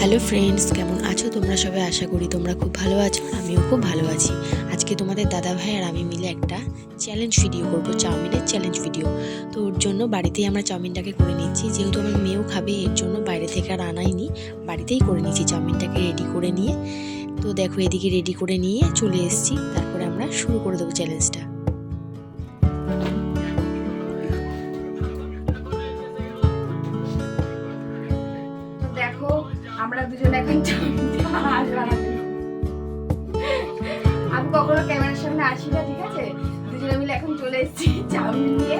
Hello friends, কেমন আছো তোমরা সবাই? আশা করি তোমরা খুব ভালো আছো, আমিও খুব ভালো আছি। আজকে তোমাদের দাদা ভাই আর আমি মিলে একটা চ্যালেঞ্জ ভিডিও করব, চাউমিনের চ্যালেঞ্জ ভিডিও। তো ওর জন্য বাড়িতেই আমরা চাউমিনটাকে করে নিচ্ছি, যেহেতু আমার মেয়েও খাবে, এর জন্য বাইরে থেকে আর আনাইনি, বাড়িতেই করে নিচ্ছি চাউমিনটাকে রেডি করে নিয়ে। তো দেখো, এদিকে রেডি করে নিয়ে চলে এসেছি, তারপরে আমরা শুরু করে দেবো চ্যালেঞ্জটা। দেখো আমরা দুজন এখন আমি কখনো ক্যামেরার সামনে আসি না, ঠিক আছে? দুজনে মিলে এখন চলে এসেছি চাউমিন নিয়ে।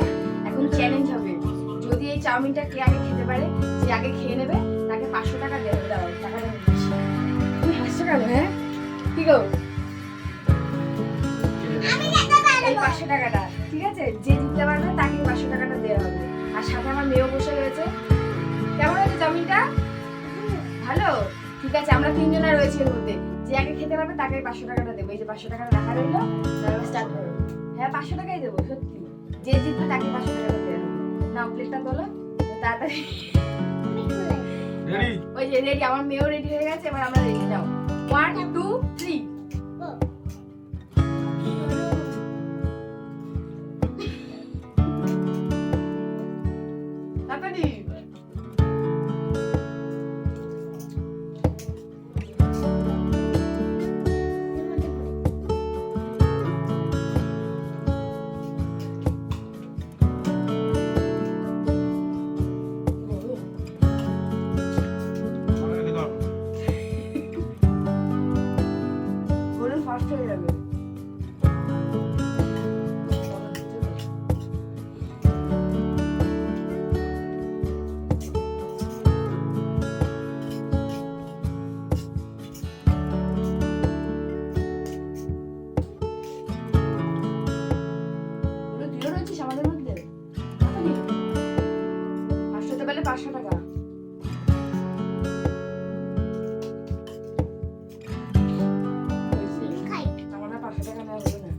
এখন চ্যালেঞ্জ হবে, যদি এই চাউমিনটা কে আগে খেতে পারে, যে আগে খেয়ে নেবে তাকে 500 টাকা দেবে। দাও টাকাটা দিচ্ছি। তুমি হাসছো কেন? হ্যাঁ কি গো, এই 500 টাকাটা, ঠিক আছে? যে জিততে পারবে তাকে 500 টাকাটা দেওয়া হবে। আর সাথে আমার মেয়েও বসে রয়েছে। কেমন হয়েছে চাউমিনটা? ভালো, ঠিক আছে। আমরা তিনজনা রয়েছে এর মধ্যে, যে আগে খেতে পারবে তাকে 500 টাকাটা দেবো। এই যে 500 টাকা রাখা রইলো, তাহলে স্টার্ট করো। হ্যাঁ 500 টাকাই দেবো, সত্যি। যে জিতবে তাকে 500 টাকা দেওয়া হবে। নাও প্লেটটা তোলো তাড়াতাড়ি। ওই যে রেডি, আমার মেয়েও রেডি হয়ে গেছে, এবার আমরা রেডি। যাও 1 2 3। তাড়াতাড়ি। গরু ফাস্ট হয়ে যাবে। গরু তুইও রয়েছিস আমাদের মধ্যে। ফাস্ট হতে পারলে 500 টাকা। আমার না 500 টাকা নেওয়া হবে না।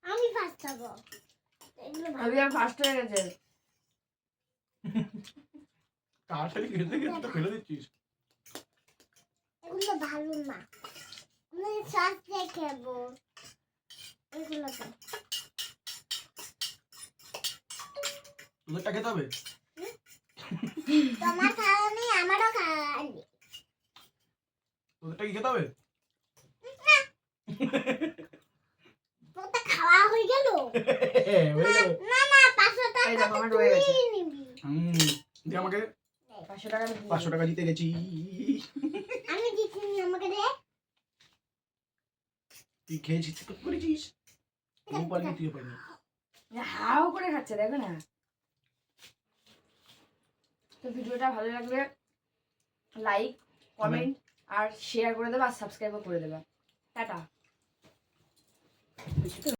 আমি ফার্স্ট হবো। আমি আর ফাস্ট হয়ে গেছে। তাড়াতাড়ি খেতে খেতে তো ফেলে দিচ্ছিস। এগুলো ভালো না, আমি সস দিয়ে খাবো এগুলোকে। তোদেরটা খেতে হবে। তোমার খাওয়া নেই, আমারও খাওয়া নেই। তোদেরটা কি খেতে হবে? তোরটা খাওয়া হয়ে গেল। না না 500 এই টাকা দেখো, আমার রয়ে গেছে। নিবি। দিয়ে আমাকে 500 টাকা 500 টাকা দিতে গেছি। আমি জিতনি, আমাকে দে। তুই খেয়েছিস, তুই তো করেছিস। তুই পারবি, তুই পারবি। হাও করে খাচ্ছে, দেখো না। তো ভিডিওটা ভালো লাগলে লাইক, কমেন্ট আর শেয়ার করে দেবা, আর সাবস্ক্রাইবও করে দেবা। টাটা।